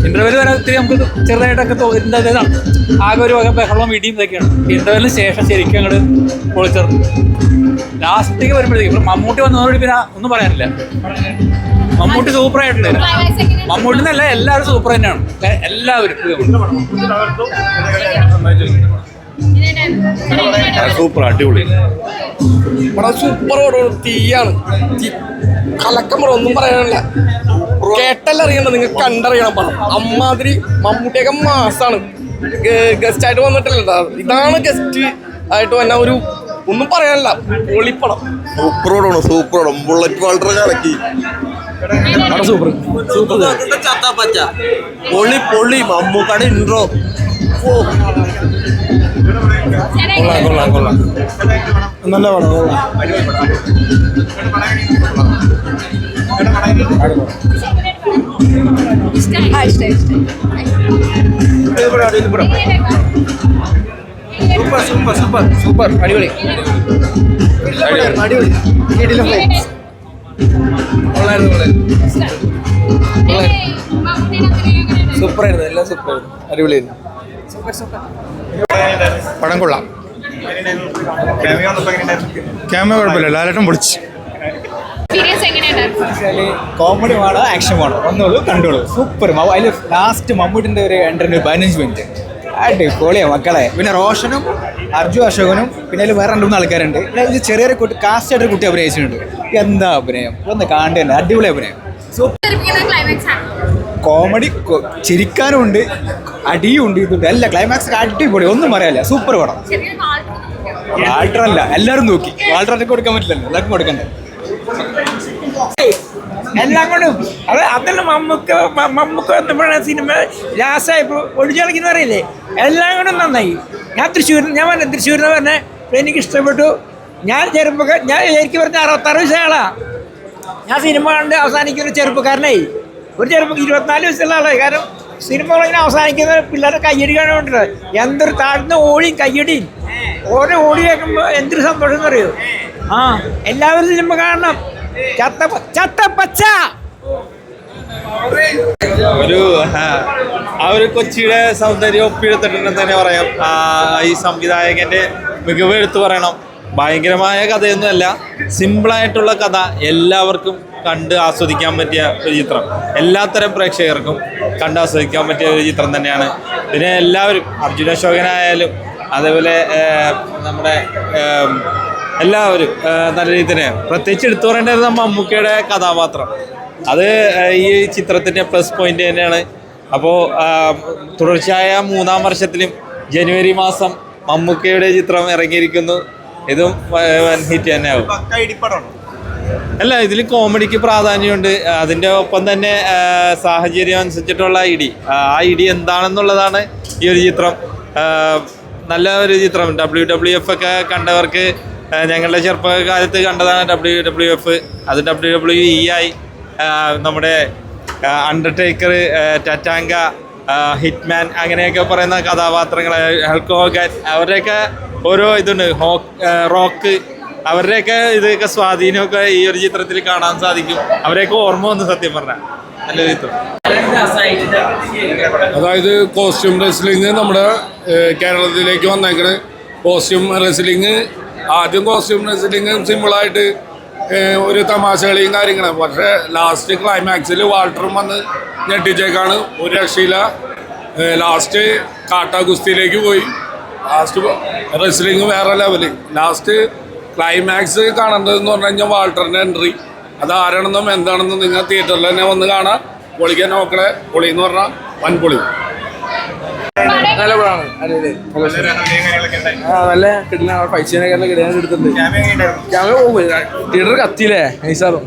Interval വരെ ഒത്തിരി നമുക്ക് ചെറുതായിട്ടൊക്കെ തോന്നുന്നത് ആകെ ഒരു വക ബഹളം ഇടിയും ഇതൊക്കെയാണ്. ഇന്റർവെല്ലിന് ശേഷം ശരിക്കും അങ്ങോട്ട് പൊളിച്ചേർന്നു. ലാസ്റ്റിലേക്ക് വരുമ്പോഴത്തേക്കും മമ്മൂട്ടി വന്നതോടുകൂടി പിന്നെ ഒന്നും പറയാനില്ല. മമ്മൂട്ടി സൂപ്പറായിട്ടുണ്ട്. മമ്മൂട്ടി എന്നല്ല എല്ലാവരും സൂപ്പർ തന്നെയാണ്. എല്ലാവരും സൂപ്പർ, അടിപൊളി സൂപ്പർ തീയാണ്. കലക്കം ഒന്നും പറയാനില്ല. കേട്ടല്ല അറിയണ്ട, നിങ്ങൾ കണ്ടറിയണം പടം. അമ്മാതിരി മമ്മൂട്ടിയൊക്കെ മാസാണ്. ഗസ്റ്റ് ആയിട്ട് വന്നിട്ടില്ല, ഇതാണ് ഗസ്റ്റ് ആയിട്ട് വന്ന ഒരു ഒന്നും പറയാനില്ല. പൊളിപ്പടം, സൂപ്പറോടാണ്. സൂപ്പറോടും ബുള്ളറ്റ് വാൾട്ടർ കലക്കി. സൂപ്പർ സൂപ്പർ പൊളി പൊളി. മമ്മൂക്കാട് ഇൻട്രോ കൊള്ളാം. നല്ല പടം, കൊള്ളാം. സൂപ്പർ അടിപൊളി. സൂപ്പറായിരുന്നു, എല്ലാം സൂപ്പറായിരുന്നു, അടിപൊളിയായിരുന്നു. പടം കൊള്ളാം. ക്യാമറ കുഴപ്പമില്ല, ലാലേട്ടൻ പൊളിച്ച്. കോമഡി വേണോ ആക്ഷൻ വേണോ ഒന്നുള്ളൂ, കണ്ടോളൂ. സൂപ്പർ. അതിൽ ലാസ്റ്റ് മമ്മൂട്ടിൻ്റെ ഒരു എൻട്രൻസ് 15 മിനിറ്റ് അടിപൊളിയാ മക്കളെ. പിന്നെ റോഷനും അർജു അശോകനും പിന്നെ അതിൽ വേറെ 2-3 ആൾക്കാരുണ്ട്. പിന്നെ ഇത് ചെറിയൊരു കുട്ടി, കാസ്റ്റായിട്ടൊരു കുട്ടി അഭിനയിച്ചിട്ടുണ്ട്. എന്താ അഭിനയം, ഒന്ന് കാണേണ്ട അടിപൊളി അഭിനയം. കോമഡി ചിരിക്കാനും ഉണ്ട്, അടിയും ഉണ്ട്, ഇതുണ്ട് എല്ലാം. ക്ലൈമാക്സ് അടിപൊളി, ഒന്നും പറയാനില്ല. സൂപ്പർ പടം. വാൾട്ടറല്ല, എല്ലാവരും നോക്കി. വാൾട്ടറൊക്കെ കൊടുക്കാൻ പറ്റില്ലല്ലോ, എല്ലാവർക്കും കൊടുക്കണ്ടേ. എല്ലാം കൊണ്ടും അതെല്ലാം മമ്മൂക്ക വന്നപ്പോഴാണ് സിനിമ ലാസ്റ്റായപ്പോൾ ഒടിച്ചളക്കിന്ന് പറയില്ലേ, എല്ലാം കൊണ്ടും നന്നായി. ഞാൻ പറഞ്ഞ തൃശ്ശൂരിൽ പറഞ്ഞ എനിക്ക് ഇഷ്ടപ്പെട്ടു. ഞാൻ എനിക്ക് പറഞ്ഞ 66 വയസ്സാളാ. ഞാൻ സിനിമ കണ്ട് അവസാനിക്കുന്ന ചെറുപ്പക്കാരനായി. ഒരു 24 വയസ്സുള്ള ആളായി. കാരണം സിനിമകളിങ്ങനെ അവസാനിക്കുന്ന പിള്ളേരുടെ കയ്യടി കാണാൻ വേണ്ടിട്ട് എന്തൊരു താഴ്ന്ന ഓടിയും കയ്യടിയും. ഓരോ ഓടി കേൾക്കുമ്പോൾ എന്തൊരു സന്തോഷം എന്ന് പറയൂ. എല്ലാവരും സിനിമ കാണണം. ചത്തപ്പച്ച ഒരു കൊച്ചിയുടെ സൗന്ദര്യം ഒപ്പിയെടുത്തിട്ടുണ്ടെന്ന് തന്നെ പറയാം. ഈ സംവിധായകന്റെ മികവ് എടുത്തു പറയണം. ഭയങ്കരമായ കഥയൊന്നുമല്ല, സിമ്പിളായിട്ടുള്ള കഥ, എല്ലാവർക്കും കണ്ട് ആസ്വദിക്കാൻ പറ്റിയ ഒരു ചിത്രം. എല്ലാത്തരം പ്രേക്ഷകർക്കും കണ്ട് ആസ്വദിക്കാൻ പറ്റിയ ഒരു ചിത്രം തന്നെയാണ്. പിന്നെ എല്ലാവരും, അർജുന അശോകനായാലും അതേപോലെ നമ്മുടെ എല്ലാവരും നല്ല രീതിയിൽ തന്നെ. പ്രത്യേകിച്ച് എടുത്തു പറയേണ്ടത് മമ്മൂക്കയുടെ കഥാപാത്രം, അത് ഈ ചിത്രത്തിൻ്റെ പ്ലസ് പോയിന്റ് തന്നെയാണ്. അപ്പോൾ തുടർച്ചയായ 3-ാം വർഷത്തിലും ജനുവരി മാസം മമ്മൂക്കയുടെ ചിത്രം ഇറങ്ങിയിരിക്കുന്നു. ഇതും ഹിറ്റ് തന്നെ ആവും. അല്ല, ഇതിൽ കോമഡിക്ക് പ്രാധാന്യമുണ്ട്. അതിൻ്റെ ഒപ്പം തന്നെ സാഹചര്യം അനുസരിച്ചിട്ടുള്ള ഇടി, ആ ഇടി എന്താണെന്നുള്ളതാണ് ഈ ഒരു ചിത്രം. നല്ല ഒരു ചിത്രം. WWF ഒക്കെ കണ്ടവർക്ക്, ഞങ്ങളുടെ ചെറുപ്പകാലത്ത് കണ്ടതാണ് WWF. അത് WWE ആയി. നമ്മുടെ അണ്ടർടേക്കർ, ടറ്റാങ്ക, ഹിറ്റ്മാൻ അങ്ങനെയൊക്കെ പറയുന്ന കഥാപാത്രങ്ങൾ, ഹൾക്ക് ഹോഗൻ, അവരുടെയൊക്കെ ഓരോ ഇതുണ്ട്, റോക്ക്, അവരുടെയൊക്കെ ഇതൊക്കെ സ്വാധീനമൊക്കെ ഈ ഒരു ചിത്രത്തിൽ കാണാൻ സാധിക്കും. അവരെയൊക്കെ ഓർമ്മ വന്നു സത്യം പറഞ്ഞാൽ. നല്ലൊരു ചിത്രം. അതായത് കോസ്റ്റ്യൂം റെസ്ലിംഗ് നമ്മുടെ കേരളത്തിലേക്ക് വന്നേക്കണ കോസ്റ്റ്യൂം റെസ്ലിംഗ്. ആദ്യം കോസ്റ്റ്യൂം റെസ്ലിംഗ് സിമ്പിളായിട്ട് ഒരു തമാശ കളിയും കാര്യങ്ങളും. പക്ഷേ ലാസ്റ്റ് ക്ലൈമാക്സിൽ വാൾട്ടറും വന്ന് ഞെട്ടിച്ചേക്കാണ്. ഒരു രക്ഷയില്ല. ലാസ്റ്റ് കാട്ടാ ഗുസ്തിയിലേക്ക് പോയി. ലാസ്റ്റ് റെസ്ലിംഗ് വേറെ ലെവല്. ലാസ്റ്റ് ക്ലൈമാക്സ് കാണേണ്ടതെന്ന് പറഞ്ഞു കഴിഞ്ഞാൽ വാൾട്ടറിൻ്റെ എൻട്രി. അത് ആരാണെന്നും എന്താണെന്നും നിങ്ങൾ തിയേറ്ററിൽ തന്നെ വന്ന് കാണാം. പൊളിക്കാൻ നോക്കണേ. പൊളി എന്ന് പറഞ്ഞാൽ വൻ പൊളി. നല്ല പടമാണ്, നല്ല കിട്ടുന്ന പൈസയൊക്കെ എടുത്തിട്ടുണ്ട്. ക്യാമറ പോകും, തിയേറ്റർ കത്തിയില്ലേ നൈസാറും.